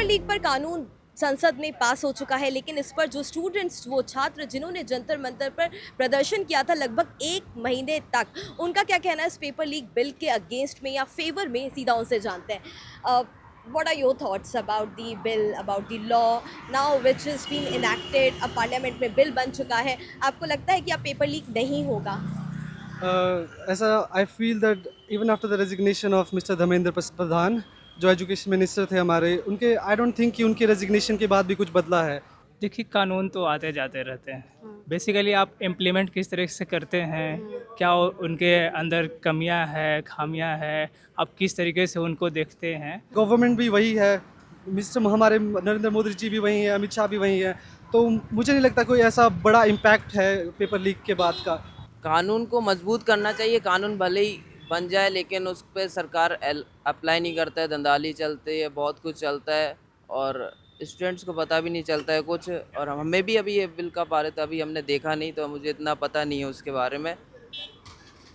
League पर कानून संसद में पास हो चुका है, लेकिन इस पर जो स्टूडेंट्स, वो छात्र जिन्होंने जंतर मंतर पर प्रदर्शन किया था लगभग 1 महीने तक, उनका क्या कहना है इस पेपर लीक बिल के अगेंस्ट में या फेवर में, सीधा उनसे जानते हैं। What are your thoughts about the bill, about the law now which has been enacted? अब पार्लियामेंट में बिल बन चुका है, आपको लगता है कि अब पेपर लीक नहीं होगा? ऐसा I feel that even after the resignation of mister Dharmendra Pradhan, जो एजुकेशन मिनिस्टर थे हमारे, उनके आई डोंट थिंक कि उनके रेजिग्नेशन के बाद भी कुछ बदला है। देखिए, कानून तो आते जाते रहते हैं। बेसिकली आप इम्प्लीमेंट किस तरह से करते हैं, क्या उनके अंदर कमियां है, खामियां है, आप किस तरीके से उनको देखते हैं। गवर्नमेंट भी वही है, मिस्टर हमारे नरेंद्र मोदी जी भी वही हैं, अमित शाह भी वही हैं, तो मुझे नहीं लगता कोई ऐसा बड़ा इम्पैक्ट है पेपर लीक के बाद का। कानून को मजबूत करना चाहिए। कानून भले ही बन जाए लेकिन उस पर सरकार अप्लाई नहीं करता है, धंधाली चलती है, बहुत कुछ चलता है और स्टूडेंट्स को पता भी नहीं चलता है कुछ। और हमें भी अभी ये बिल का पारित अभी हमने देखा नहीं, तो मुझे इतना पता नहीं है उसके बारे में।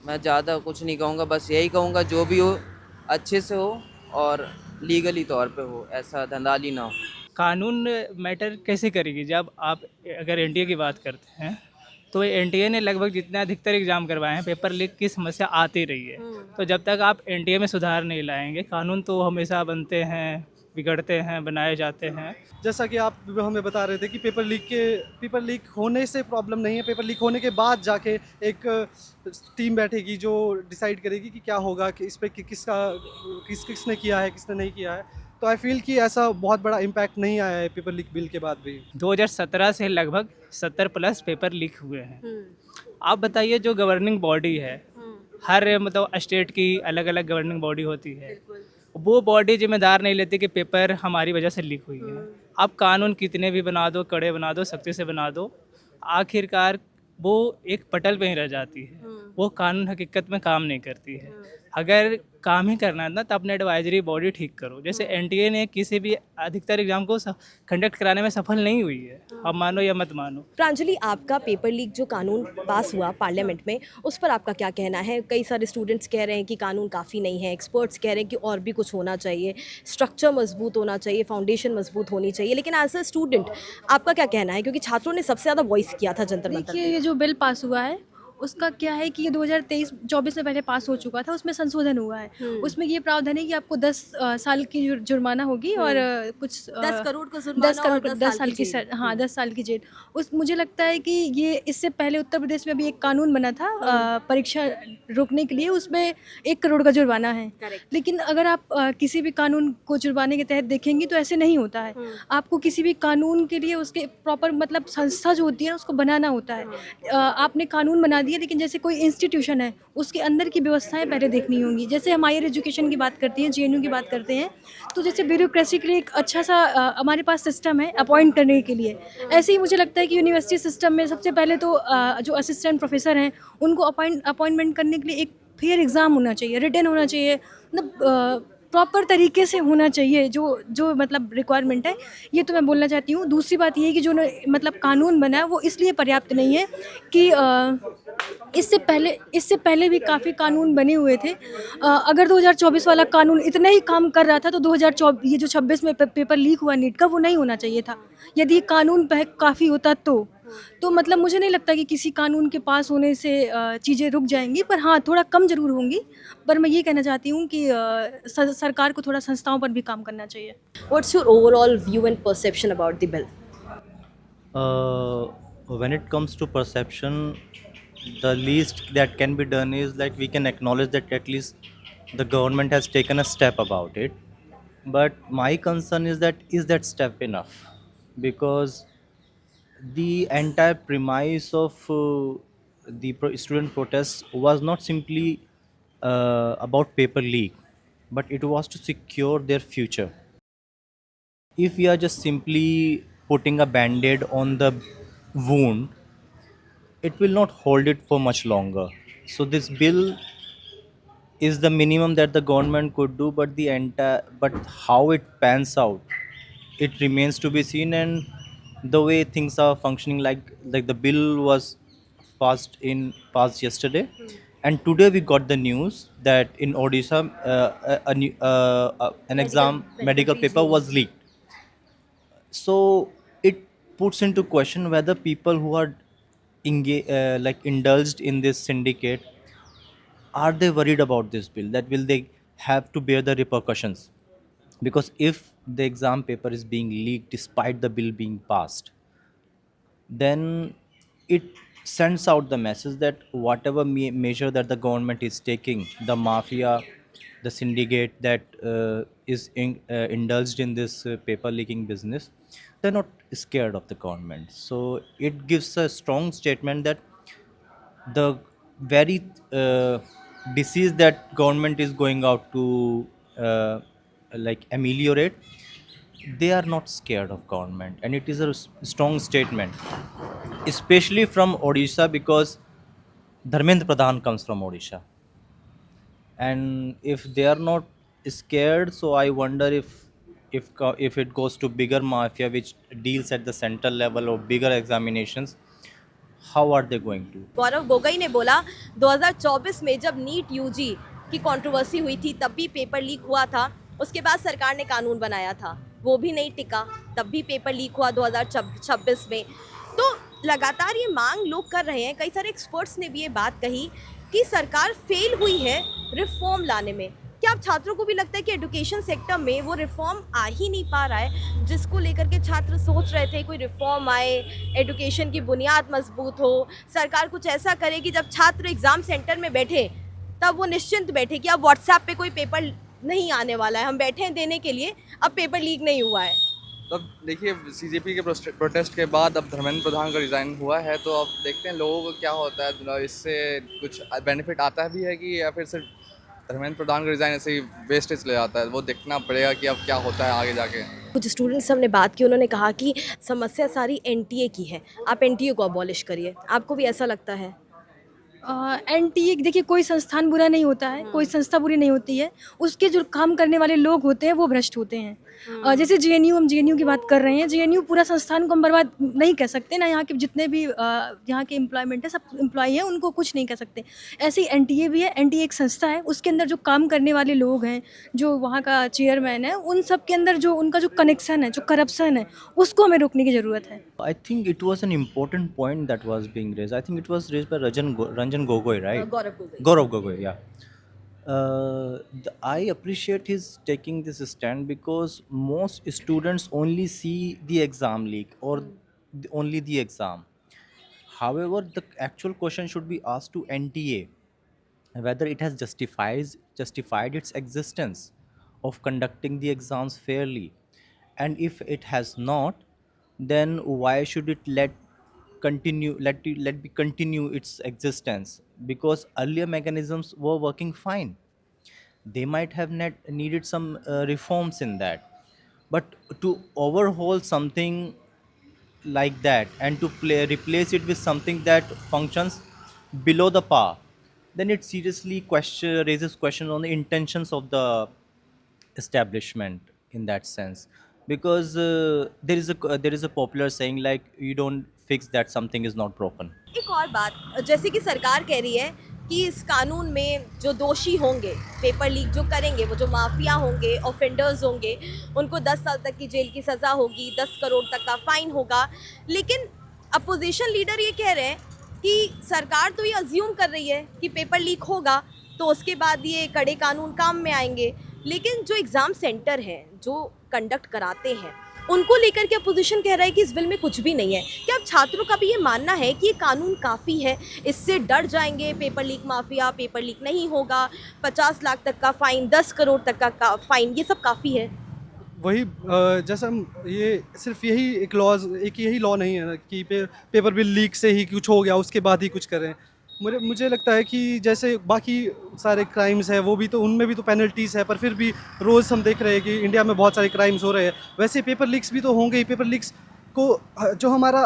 मैं ज़्यादा कुछ नहीं कहूँगा, बस यही कहूँगा जो भी हो अच्छे से हो और लीगली तौर पे हो, ऐसा धंधाली ना हो। कानून मैटर कैसे करेगी? जब आप अगर एनटीए की बात करते हैं तो एनटीए ने लगभग जितने अधिकतर एग्ज़ाम करवाए हैं, पेपर लीक की समस्या आती रही है। तो जब तक आप एनटीए में सुधार नहीं लाएंगे, कानून तो हमेशा बनते हैं, बिगड़ते हैं, बनाए जाते हैं। जैसा कि आप हमें बता रहे थे कि पेपर लीक होने से प्रॉब्लम नहीं है, पेपर लीक होने के बाद जाके एक टीम बैठेगी जो डिसाइड करेगी कि क्या होगा, कि इस पे किसने किया है, किसने नहीं किया है। तो आई फील कि ऐसा बहुत बड़ा इम्पैक्ट नहीं आया है पेपर लीक बिल के बाद भी। 2017 से लगभग 70 प्लस पेपर लीक हुए हैं। आप बताइए, जो गवर्निंग बॉडी है, हर मतलब स्टेट की अलग अलग गवर्निंग बॉडी होती है, वो बॉडी जिम्मेदार नहीं लेती कि पेपर हमारी वजह से लीक हुई है। आप कानून कितने भी बना दो, कड़े बना दो, सख्ती से बना दो, आखिरकार वो एक पटल पे ही रह जाती है। वो कानून हकीकत में काम नहीं करती है। अगर काम ही करना है ना, तो अपने एडवाइजरी बॉडी ठीक करो। जैसे एनटीए ने किसी भी अधिकतर एग्जाम को कंडक्ट कराने में सफल नहीं हुई है, अब मानो या मत मानो। प्रांजलि, आपका पेपर लीक जो कानून पास हुआ पार्लियामेंट में, उस पर आपका क्या कहना है? कई सारे स्टूडेंट्स कह रहे हैं कि कानून काफ़ी नहीं है, एक्सपर्ट्स कह रहे हैं कि और भी कुछ होना चाहिए, स्ट्रक्चर मजबूत होना चाहिए, फाउंडेशन मजबूत होनी चाहिए, लेकिन एज अ स्टूडेंट आपका क्या कहना है? क्योंकि छात्रों ने सबसे ज़्यादा वॉइस किया था जंतर मंतर देखिए, पे। ये जो बिल पास हुआ है उसका क्या है कि ये 2023-24 में पहले पास हो चुका था, उसमें संशोधन हुआ है। उसमें ये प्रावधान है कि आपको 10 साल की जुर्माना होगी और कुछ 10 करोड़ का 10 जुर्माना और करोड़ 10 10 साल साल की की जेल। हाँ 10 साल की जेल। उस मुझे लगता है कि ये इससे पहले उत्तर प्रदेश में भी एक कानून बना था परीक्षा रोकने के लिए, उसमें 1 करोड़ का जुर्माना है। करेक्ट। लेकिन अगर आप किसी भी कानून को जुर्माने के तहत देखेंगी तो ऐसे नहीं होता है। आपको किसी भी कानून के लिए उसके प्रॉपर मतलब संस्था जो होती है उसको बनाना होता है। आपने कानून बना दिया, लेकिन जैसे कोई इंस्टीट्यूशन है उसके अंदर की व्यवस्थाएं पहले देखनी होंगी। जैसे हम हायर एजुकेशन की बात करते हैं, जेएनयू की बात करते हैं, तो जैसे ब्यूरोक्रेसी के लिए एक अच्छा सा हमारे पास सिस्टम है अपॉइंट करने के लिए। ऐसे ही मुझे लगता है कि यूनिवर्सिटी सिस्टम में सबसे पहले तो जो असिस्टेंट प्रोफेसर हैं उनको अपॉइंटमेंट करने के लिए एक फेयर एग्ज़ाम होना चाहिए, रिटन होना चाहिए, मतलब प्रॉपर तरीके से होना चाहिए जो जो मतलब रिक्वायरमेंट है। ये तो मैं बोलना चाहती हूँ। दूसरी बात ये है कि जो मतलब कानून बना है वो इसलिए पर्याप्त नहीं है कि इससे पहले भी काफ़ी कानून बने हुए थे। अगर 2024 वाला कानून इतना ही काम कर रहा था तो 2024 ये जो 26 में पेपर लीक हुआ नीट का, वो नहीं होना चाहिए था। यदि कानून काफ़ी होता तो मतलब मुझे नहीं लगता कि किसी कानून के पास होने से चीज़ें रुक जाएंगी, पर हाँ थोड़ा कम ज़रूर होंगी। पर मैं ये कहना चाहती हूँ कि सरकार को थोड़ा संस्थाओं पर भी काम करना चाहिए। What's your overall view and perception about the bill? When it comes to perception, the least that can be done is like we can acknowledge that at least the government has taken a step about it. But my concern is that step enough? Because the entire premise of the student protests was not simply about paper leak, but it was to secure their future. If we are just simply putting a band-aid on the wound, it will not hold it for much longer. So this bill is the minimum that the government could do, but but how it pans out, it remains to be seen. And the way things are functioning, like the bill was passed yesterday, and today we got the news that in Odisha an exam medical paper was leaked. So it puts into question whether people who are like indulged in this syndicate, are they worried about this bill, that will they have to bear the repercussions? Because if the exam paper is being leaked despite the bill being passed, then it sends out the message that whatever measure that the government is taking, the mafia, the syndicate that is indulged in this paper leaking business, they're not scared of the government. So it gives a strong statement that the very disease that government is going out to like ameliorate, they are not scared of government, and it is a strong statement, especially from Odisha, because Dharmendra Pradhan comes from Odisha. And if they are not scared, so I wonder if it goes to bigger mafia which deals at the central level or bigger examinations, how are they going to? Gaurav Gogoi ने बोला 2024 में जब NEET UG की controversy हुई थी तब भी paper leak हुआ था, उसके बाद सरकार ने कानून बनाया था, वो भी नहीं टिका, तब भी पेपर लीक हुआ 2026 में। तो लगातार ये मांग लोग कर रहे हैं, कई सारे एक्सपर्ट्स ने भी ये बात कही कि सरकार फेल हुई है रिफॉर्म लाने में। क्या आप छात्रों को भी लगता है कि एजुकेशन सेक्टर में वो रिफॉर्म आ ही नहीं पा रहा है जिसको लेकर के छात्र सोच रहे थे कोई रिफॉर्म आए, एजुकेशन की बुनियाद मजबूत हो, सरकार कुछ ऐसा करे कि जब छात्र एग्ज़ाम सेंटर में बैठे तब वो निश्चिंत बैठे कि अब व्हाट्सएप पे कोई पेपर नहीं आने वाला है, हम बैठे हैं देने के लिए, अब पेपर लीक नहीं हुआ है। तब देखिए सीजेपी के प्रोटेस्ट के बाद अब धर्मेंद्र प्रधान का रिज़ाइन हुआ है, तो अब देखते हैं लोगों को क्या होता है, इससे कुछ बेनिफिट आता भी है कि या फिर सिर्फ धर्मेंद्र प्रधान का रिज़ाइन ऐसे ही वेस्टेज चले जाता है। वो देखना पड़ेगा कि अब क्या होता है आगे जाके। कुछ स्टूडेंट्स हमने बात की, उन्होंने कहा कि समस्या सारी एनटीए की है, आप एनटीए को अबॉलिश करिए। आपको भी ऐसा लगता है? एनटीए देखिए, कोई संस्थान बुरा नहीं होता है, कोई संस्था बुरी नहीं होती है, उसके जो काम करने वाले लोग होते हैं वो भ्रष्ट होते हैं। जैसे जेएनयू, हम जेएनयू की बात कर रहे हैं, जेएनयू पूरा संस्थान को हम बर्बाद नहीं कह सकते ना, यहाँ के जितने भी यहाँ के एम्प्लॉयमेंट है, सब एम्प्लॉई हैं, उनको कुछ नहीं कह सकते। ऐसे ही एनटीए भी है, एनटीए एक संस्था है, उसके अंदर जो काम करने वाले लोग हैं, जो वहाँ का चेयरमैन है, उन सब के अंदर जो उनका जो कनेक्शन है, जो करप्शन है, उसको हमें रोकने की ज़रूरत है। I think it was an important point that was being raised. I think it was raised by Ranjan Gogoi, right? Gaurav Gogoi. Gaurav Gogoi, yeah. I appreciate his taking this stand, because most students only see the exam leak or only the exam. However, the actual question should be asked to NTA, whether it has justified its existence of conducting the exams fairly, and if it has not, then why should it let continue its existence? Because earlier mechanisms were working fine. They might have needed some reforms in that, but to overhaul something like that and to replace it with something that functions below the par, then it seriously raises questions on the intentions of the establishment in that sense. Because there is a popular saying like, you don't fix that something is not broken. एक और बात, जैसे कि सरकार कह रही है कि इस कानून में जो दोषी होंगे, पेपर लीक जो करेंगे, वो जो माफिया होंगे, ऑफेंडर्स होंगे, उनको 10 साल तक की जेल की सज़ा होगी, 10 करोड़ तक का फाइन होगा। लेकिन अपोजिशन लीडर ये कह रहे हैं कि सरकार तो ये अज्यूम कर रही है कि पेपर लीक होगा तो उसके बाद ये कड़े कानून काम में आएंगे, लेकिन जो एग्ज़ाम सेंटर हैं, जो कंडक्ट कराते हैं, उनको लेकर के अपोजिशन कह रहा है कि इस बिल में कुछ भी नहीं है। क्या आप छात्रों का भी ये मानना है कि ये कानून काफ़ी है, इससे डर जाएंगे paper leak mafia, paper leak नहीं होगा, 50 लाख तक का फ़ाइन, 10 करोड़ तक का फ़ाइन, ये सब काफ़ी है? वही जैसा हम ये सिर्फ यही एक यही लॉ नहीं है ना कि पेपर बिल लीक से ही कुछ हो गया उसके बाद ही कुछ करें। मुझे लगता है कि जैसे बाकी सारे क्राइम्स हैं वो भी तो, उनमें भी तो पेनल्टीज़ है, पर फिर भी रोज़ हम देख रहे हैं कि इंडिया में बहुत सारे क्राइम्स हो रहे हैं। वैसे पेपर लीक्स भी तो होंगे ही। पेपर लीक्स को जो हमारा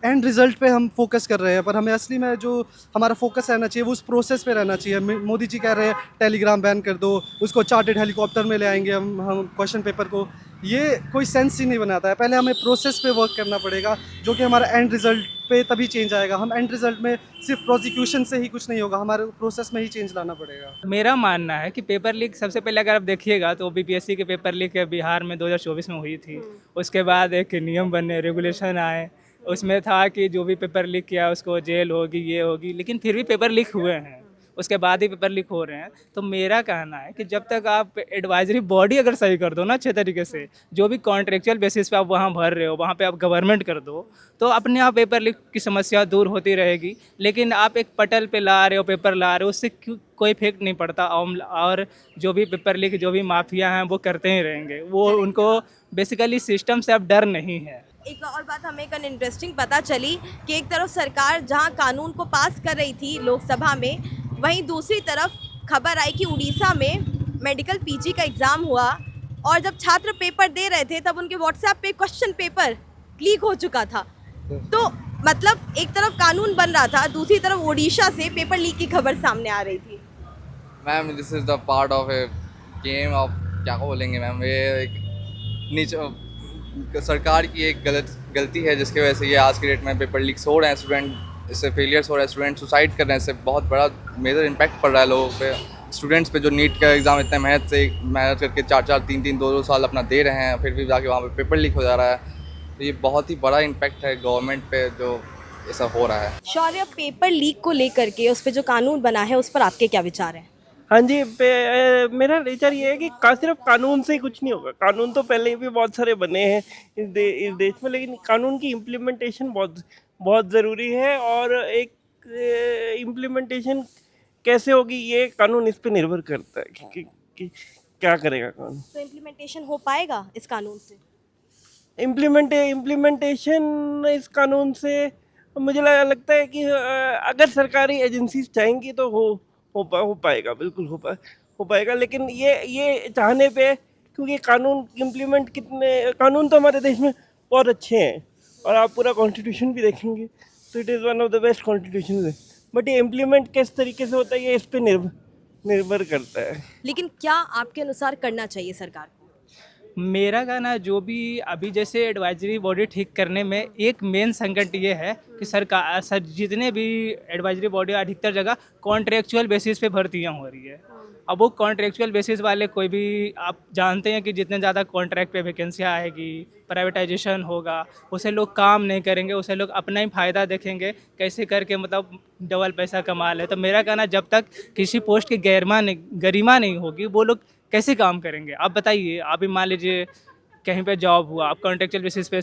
एंड रिज़ल्ट पे हम फोकस कर रहे हैं, पर हमें असली में जो हमारा फोकस रहना चाहिए वो उस प्रोसेस पे रहना चाहिए। मोदी जी कह रहे हैं टेलीग्राम बैन कर दो, उसको चार्टेड हेलीकॉप्टर में ले आएंगे हम क्वेश्चन पेपर को, ये कोई सेंस ही नहीं बनाता है। पहले हमें प्रोसेस पे वर्क करना पड़ेगा, जो कि हमारा एंड रिजल्ट पे तभी चेंज आएगा। हम एंड रिजल्ट में सिर्फ प्रोसिक्यूशन से ही कुछ नहीं होगा, हमारे प्रोसेस में ही चेंज लाना पड़ेगा। मेरा मानना है कि पेपर लीक सबसे पहले अगर आप देखिएगा तो बीपीएससी के पेपर लीक बिहार में 2024 में हुई थी। उसके बाद एक नियम बने, रेगुलेशन आए, उसमें था कि जो भी पेपर लीक किया उसको जेल होगी, ये होगी, लेकिन फिर भी पेपर लीक हुए हैं, उसके बाद ही पेपर लीक हो रहे हैं। तो मेरा कहना है कि जब तक आप एडवाइजरी बॉडी अगर सही कर दो ना अच्छे तरीके से, जो भी कॉन्ट्रेक्चुअल बेसिस पे आप वहाँ भर रहे हो वहाँ पे आप गवर्नमेंट कर दो, तो अपने आप पेपर लीक की समस्या दूर होती रहेगी। लेकिन आप एक पटल पे ला रहे हो, पेपर ला रहे हो, उससे कोई इफेक्ट नहीं पड़ता। और जो भी पेपर लीक, जो भी माफिया हैं वो करते ही रहेंगे, वो उनको बेसिकली सिस्टम से अब डर नहीं है। एक और बात हमें एक इंटरेस्टिंग पता चली कि एक तरफ सरकार जहां कानून को पास कर रही थी लोकसभा में, वहीं दूसरी तरफ खबर आई कि उड़ीसा में मेडिकल पीजी का एग्ज़ाम हुआ और जब छात्र पेपर दे रहे थे तब उनके व्हाट्सएप पे क्वेश्चन पेपर लीक हो चुका था। तो मतलब एक तरफ कानून बन रहा था, दूसरी तरफ उड़ीसा से पेपर लीक की खबर सामने आ रही थी। Ma'am this is the part of A game of, क्या को बोलेंगे मैम, ये एक नीचे सरकार की एक गलती है जिसकी वजह से ये आज के डेट में पेपर लीक्स हो रहे हैं, स्टूडेंट इससे फेलियर्स हो रहे हैं, स्टूडेंट सुसाइड कर रहे हैं, इससे बहुत बड़ा मेजर इम्पैक्ट पड़ रहा है लोगों पे, स्टूडेंट्स पे जो नीट का एग्ज़ाम इतने मेहनत करके 4-4, 3-3, 2-2 साल अपना दे रहे हैं, फिर भी जाके वहाँ पे पेपर लीक हो जा रहा है। तो ये बहुत ही बड़ा इम्पैक्ट है गवर्नमेंट पे जो ऐसा हो रहा है। शौर्य, पेपर लीक को लेकर के उस पर जो कानून बना है उस पर आपके क्या विचार हैं? हाँ जी, मेरा विचार ये है कि सिर्फ कानून से ही कुछ नहीं होगा। कानून तो पहले भी बहुत सारे बने हैं इस देश में, लेकिन कानून की इम्प्लीमेंटेशन बहुत ज़रूरी है। और एक इम्प्लीमेंटेशन कैसे होगी ये कानून इस पे निर्भर करता है कि क्या करेगा कानून। तो इम्प्लीमेंटेशन हो पाएगा इस कानून से? इम्प्लीमेंटेशन इस कानून से मुझे लगता है कि अगर सरकारी एजेंसीज चाहेंगी तो हो पाएगा, बिल्कुल हो पाएगा। लेकिन ये चाहने पे, क्योंकि कानून तो हमारे देश में बहुत अच्छे हैं, और आप पूरा कॉन्स्टिट्यूशन भी देखेंगे तो it is one of the best constitution. But ये इम्प्लीमेंट किस तरीके से होता है ये इस पे निर्भर करता है। लेकिन क्या आपके अनुसार करना चाहिए सरकार को? मेरा कहना है जो भी अभी जैसे एडवाइजरी बॉडी ठीक करने में एक मेन संकट ये है कि सरकार जितने भी एडवाइजरी बॉडी अधिकतर जगह कॉन्ट्रेक्चुअल बेसिस पे भर्तियां हो रही है। अब वो कॉन्ट्रेक्चुअल बेसिस वाले कोई भी, आप जानते हैं कि जितने ज़्यादा कॉन्ट्रैक्ट पे वैकेंसियाँ आएगी, प्राइवेटाइजेशन होगा, उसे लोग काम नहीं करेंगे, उसे लोग अपना ही फ़ायदा देखेंगे, कैसे करके मतलब डबल पैसा कमा ले। तो मेरा कहना, जब तक किसी पोस्ट की गरिमा नहीं होगी वो लोग कैसे काम करेंगे? आप बताइए, आप ही मान लीजिए कहीं पे जॉब हुआ, आप कॉन्ट्रेक्चुअल बेसिस पे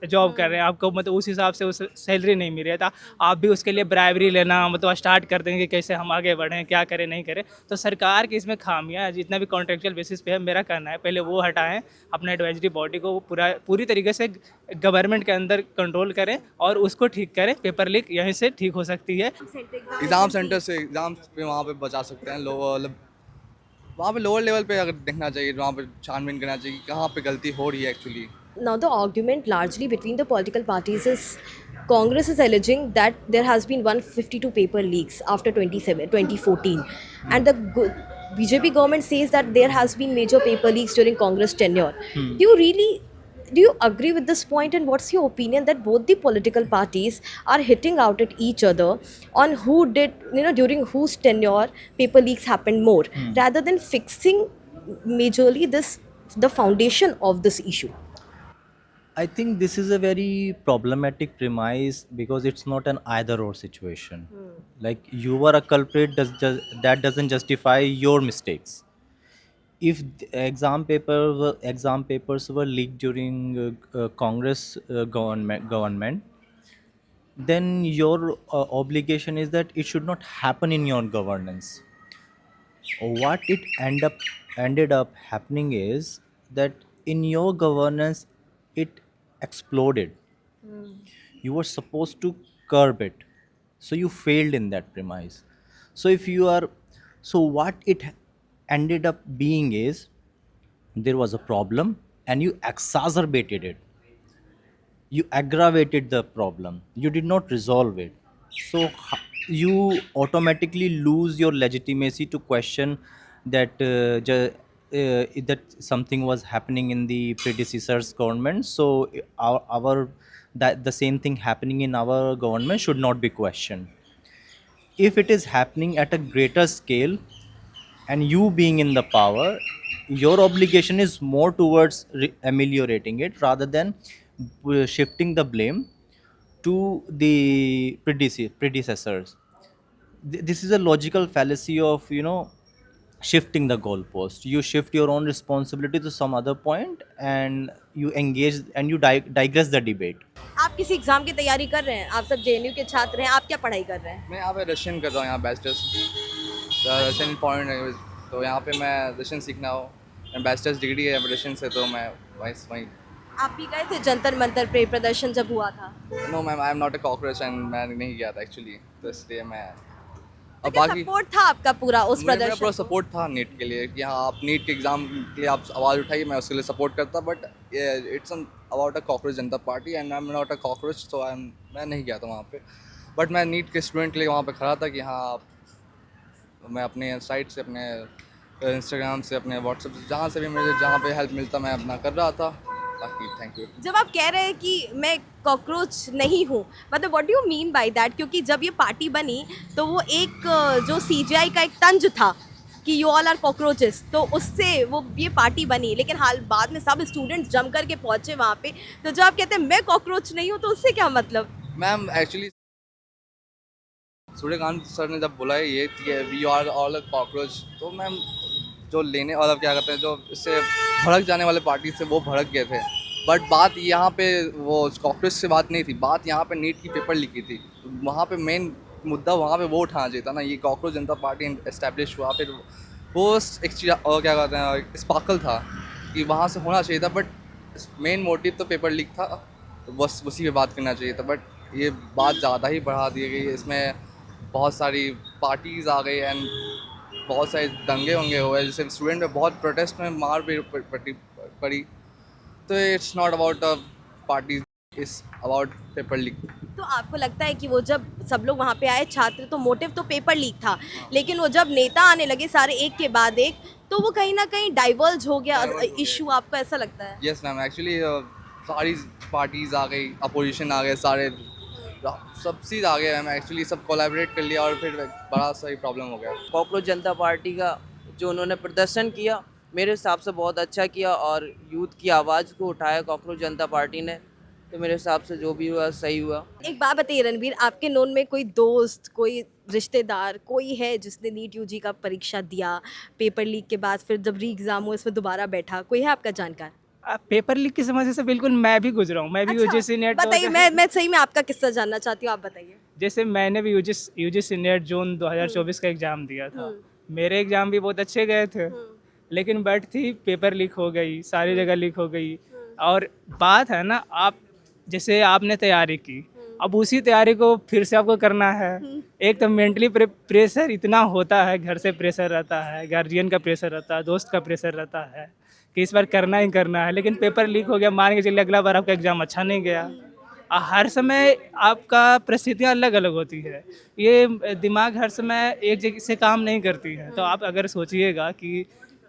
जॉब कर रहे हैं, आपको मतलब उस हिसाब से उस सैलरी नहीं मिल रही है, तो आप भी उसके लिए ब्राइबरी लेना मतलब स्टार्ट कर देंगे, कैसे हम आगे बढ़ें, क्या करें नहीं करें। तो सरकार की इसमें खामियां, जितना भी कॉन्ट्रेक्चुअल बेसिस पे है, मेरा कहना है पहले वो हटाएं, अपने एडवाइजरी बॉडी को पूरी तरीके से गवर्नमेंट के अंदर कंट्रोल करें और उसको ठीक करें। पेपर लीक यहीं से ठीक हो सकती है। एग्ज़ाम सेंटर से एग्ज़ाम पे वहाँ पे बचा सकते हैं वहाँ पे लोअर लेवल पे अगर देखना चाहिए, वहाँ पे छानबीन करना चाहिए कि कहाँ पे गलती हो रही है actually. Now the argument largely between the political parties is Congress is alleging that there has been 152 paper leaks after 2014 and the BJP government says that there has been major paper leaks during Congress tenure. Do you agree with this point, and what's your opinion that both the political parties are hitting out at each other on who did, during whose tenure paper leaks happened more, rather than fixing majorly the foundation of this issue? I think this is a very problematic premise because it's not an either-or situation. Like, you are a culprit, that doesn't justify your mistakes. If the exam papers were leaked during Congress government, then your obligation is that it should not happen in your governance. What it ended up happening is that in your governance it exploded. You were supposed to curb it, so you failed in that premise. So what it ended up being is, there was a problem and you exacerbated it, you aggravated the problem, you did not resolve it. So you automatically lose your legitimacy to question that that something was happening in the predecessor's government, so our that the same thing happening in our government should not be questioned. If it is happening at a greater scale and you being in the power, your obligation is more towards ameliorating it rather than shifting the blame to the predecessors. This is a logical fallacy of, you know, shifting the goalpost. You shift your own responsibility to some other point and you engage and you digress the debate. आप किसी exam की तैयारी कर रहे हैं? आप सब JNU के छात्र हैं, आप क्या पढ़ाई कर रहे हैं? मैं यहाँ पे रशियन कर रहा हूँ, यहाँ बैचलर्स रशियन इम्पॉर्टेंट लैंग्वेज, तो यहाँ पे मैं रशियन सीखना हो, बैचलर्स डिग्री है रशियन से, तो मैं वहीं आप भी गए थे जंतर मंतर पे प्रदर्शन जब हुआ था? No ma'am, I am not a cockroach and मैं नहीं गया था एक्चुअली, तो इसलिए मैं अब लेकिन बाकी सपोर्ट था आपका पूरा उस मेरा प्रदर्शन पूरा को? सपोर्ट था नीट के लिए कि हाँ आप नीट के एग्ज़ाम के लिए आप आवाज़ उठाइए, मैं उसके लिए सपोर्ट करता, but it's about a cockroach Janta party and I am not a cockroach, तो मैं नहीं गया था वहाँ पे, बट मैं नीट के स्टूडेंट के लिए वहाँ पे खड़ा था कि हाँ मैं अपने साइट से, अपने इंस्टाग्राम से, अपने व्हाट्सएप से, जहाँ से भी मुझे जहाँ पे हेल्प मिलता मैं अपना कर रहा था। बाकी थैंक यू। जब आप कह रहे हैं कि मैं कॉकरोच नहीं हूँ, मतलब what do you mean by that? क्योंकि जब ये पार्टी बनी तो वो एक जो सीजीआई का एक तंज था कि यू ऑल आर कॉकरोचेस, तो उससे वो ये पार्टी बनी, लेकिन हाल बाद में सब स्टूडेंट्स जम करके पहुँचे वहाँ पे, तो जब आप कहते हैं मैं कॉकरोच नहीं हूँ, तो उससे क्या मतलब? मैम एक्चुअली सूर्यकांत सर ने जब बोला है ये we are all a cockroach, तो मैम जो लेने वाला क्या कहते हैं, जो इससे भड़क जाने वाले पार्टी से वो भड़क गए थे, बट बात यहाँ पे वो कॉकरोच से बात नहीं थी, बात यहाँ पे नीट की पेपर लीक की थी, वहाँ पे मेन मुद्दा वहाँ पे वो उठाना चाहिए था ना। ये कॉकरोच जनता पार्टी एस्टैब्लिश हुआ, फिर वो एक चीज़ और क्या कहते हैं स्पार्कल था कि वहाँ से होना चाहिए था, बट मेन मोटिव तो पेपर लीक था, तो बस उसी पे बात करना चाहिए था, बट ये बात ज़्यादा ही बढ़ा दी गई। इसमें बहुत सारी पार्टीज़ आ गई एंड बहुत सारे दंगे वंगे हुए, जैसे स्टूडेंट में बहुत प्रोटेस्ट में मार भी पड़ी, तो it's not about a party, it's about paper leak. तो आपको लगता है कि वो जब सब लोग वहाँ पे आए छात्र, तो मोटिव तो पेपर लीक था, लेकिन वो जब नेता आने लगे सारे एक के बाद एक, तो वो कहीं ना कहीं डाइवर्ज हो गया इशू, आपको ऐसा लगता है? यस मैम, एक्चुअली सारी पार्टीज़ आ गई, अपोजिशन आ गए, सारे सब चीज़ आ गए मैम, एक्चुअली सब कोलैबोरेट कर लिया और फिर बड़ा सा ही प्रॉब्लम हो गया। कॉकरोच जनता पार्टी का जो उन्होंने प्रदर्शन किया मेरे हिसाब से बहुत अच्छा किया और यूथ की आवाज़ को उठाया कॉकरोच जनता पार्टी ने, तो मेरे हिसाब से जो भी हुआ सही हुआ। एक बात बताइए रणबीर, आपके नोन में कोई दोस्त, कोई रिश्तेदार, कोई है जिसने नीट यूजी का परीक्षा दिया, पेपर लीक के बाद फिर जब री एग्जाम हुआ इसमें दोबारा बैठा, कोई है आपका जानकार? पेपर लीक की समस्या से बिल्कुल मैं भी गुजरा हूँ, मैं भी यूजीसी नेट बताइए, मैं सही में आपका किस्सा जानना चाहती हूँ, आप बताइए। जैसे मैंने भी यूजीसी नेट जून 2024 का एग्ज़ाम दिया था, मेरे एग्ज़ाम भी बहुत अच्छे गए थे, लेकिन बट थी पेपर लीक हो गई, सारी जगह लीक हो गई। और बात है ना, आप जैसे आपने तैयारी की, अब उसी तैयारी को फिर से आपको करना है। एक तो मेंटली प्रेशर इतना होता है, घर से प्रेशर रहता है, गार्जियन का प्रेशर रहता है, दोस्त का प्रेशर रहता है कि इस बार करना ही करना है, लेकिन पेपर लीक हो गया, मान के चलिए अगला बार आपका एग्ज़ाम अच्छा नहीं गया। हर समय आपका परिस्थितियाँ अलग अलग होती है, ये दिमाग हर समय एक जगह से काम नहीं करती है, तो आप अगर सोचिएगा कि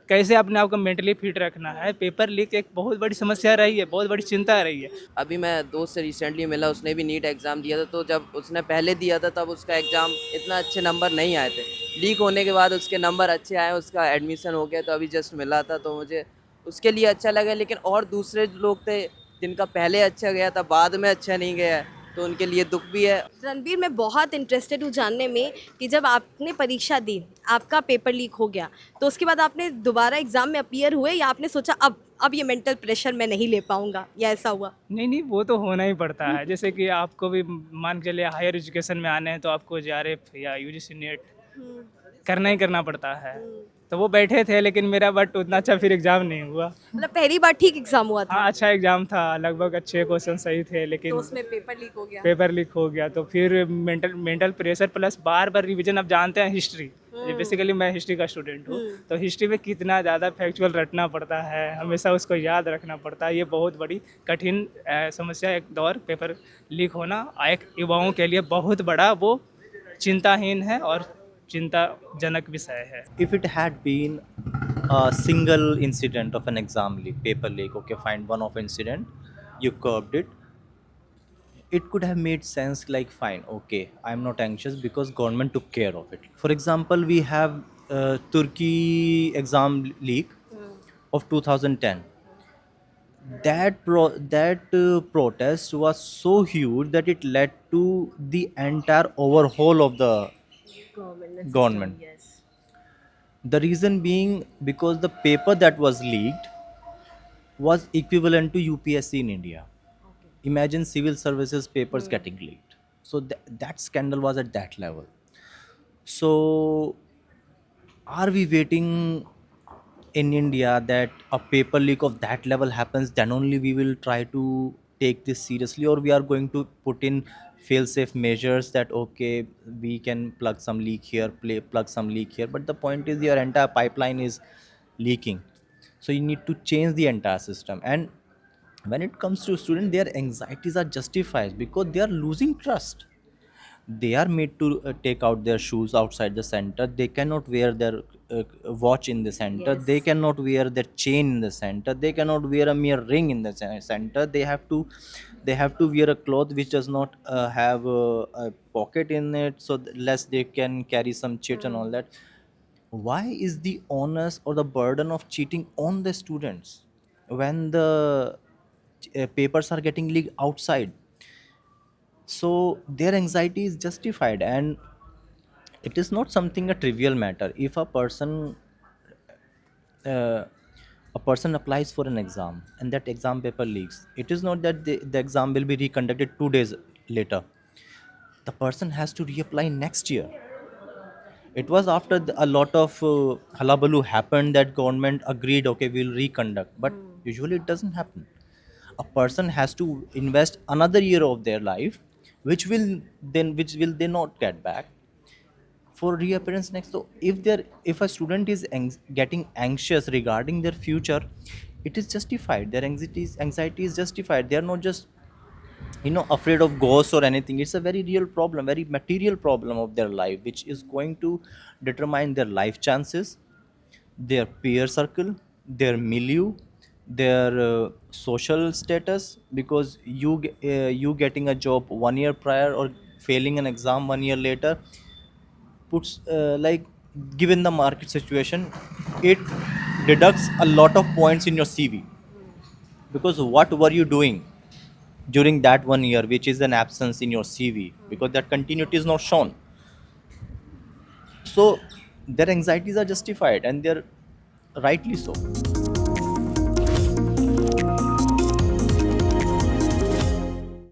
कैसे अपने आप को मेंटली फिट रखना है। पेपर लीक एक बहुत बड़ी समस्या रही है, बहुत बड़ी चिंता रही है। अभी मैं दोस्त से रिसेंटली मिला, उसने भी नीट एग्ज़ाम दिया था, तो जब उसने पहले दिया था तब उसका एग्ज़ाम इतना अच्छे नंबर नहीं आए थे, लीक होने के बाद उसके नंबर अच्छे आए, उसका एडमिशन हो गया, तो अभी जस्ट मिला था, तो मुझे उसके लिए अच्छा लगा। लेकिन और दूसरे लोग थे जिनका पहले अच्छा गया था, बाद में अच्छा नहीं गया, तो उनके लिए दुख भी है। रणबीर, मैं बहुत इंटरेस्टेड हूँ जानने में कि जब आपने परीक्षा दी, आपका पेपर लीक हो गया, तो उसके बाद आपने दोबारा एग्जाम में अपीयर हुए, या आपने सोचा अब ये मेंटल प्रेशर मैं नहीं ले पाऊंगा, या ऐसा हुआ? नहीं, वो तो होना ही पड़ता है। जैसे कि आपको भी मान के चलिए हायर एजुकेशन में आने हैं, तो आपको जेआरएफ या यूजीसी नेट करना ही करना पड़ता है, तो वो बैठे थे, लेकिन मेरा बट उतना अच्छा फिर एग्ज़ाम नहीं हुआ। मतलब पहली बार ठीक एग्जाम हुआ था? हाँ, अच्छा एग्ज़ाम था, लगभग अच्छे क्वेश्चन सही थे, लेकिन तो उसमें पेपर लीक हो गया। पेपर लीक हो गया, तो फिर मेंटल प्रेशर प्लस बार बार रिवीजन। अब जानते हैं हिस्ट्री, बेसिकली मैं हिस्ट्री का स्टूडेंट हूँ, तो हिस्ट्री में कितना ज़्यादा फैक्चुअल रटना पड़ता है, हमेशा उसको याद रखना पड़ता है। ये बहुत बड़ी कठिन समस्या, एक दौर पेपर लीक होना एक युवाओं के लिए बहुत बड़ा वो चिंताहीन है और चिंताजनक विषय है। If it had been a single incident of an exam leak, paper leak. Okay, fine, one-off incident, you curbed it. It could have made sense. Like, fine, okay, I'm not anxious because government took care of it. For example, we have Turkey exam leak of 2010. That protest was so huge that it led to the entire overhaul of the government. Yes. The reason being because the paper that was leaked was equivalent to UPSC in India. Imagine civil services papers getting leaked. So that scandal was at that level. So are we waiting in India that a paper leak of that level happens, then only we will try to take this seriously, or we are going to put in fail-safe measures that okay, we can plug some leak here, plug some leak here, but the point is your entire pipeline is leaking. So you need to change the entire system. And when it comes to students, their anxieties are justified because they are losing trust. They are made to take out their shoes outside the center. They cannot wear their watch in the center. They cannot wear their chain in the center. They cannot wear a mere ring in the center. They have to wear a cloth which does not have a pocket in it, so less they can carry some chit and all that. Why is the onus or the burden of cheating on the students when the papers are getting leaked outside? So their anxiety is justified, and it is not something a trivial matter. If uh, a person applies for an exam and that exam paper leaks, it is not that the exam will be reconducted 2 days later. The person has to reapply next year. It was after a lot of hullabaloo happened that government agreed, okay, we'll reconduct, but usually it doesn't happen. A person has to invest another year of their life, which will they not get back for reappearance next. So if a student is getting anxious regarding their future, it is justified. Their anxiety is justified. They are not just afraid of ghosts or anything. It's a very real problem, very material problem of their life, which is going to determine their life chances, their peer circle, their milieu, their social status. Because you getting a job 1 year prior or failing an exam 1 year later puts like, given the market situation, it deducts a lot of points in your CV. Because what were you doing during that 1 year, which is an absence in your CV, because that continuity is not shown. So their anxieties are justified, and they're rightly so.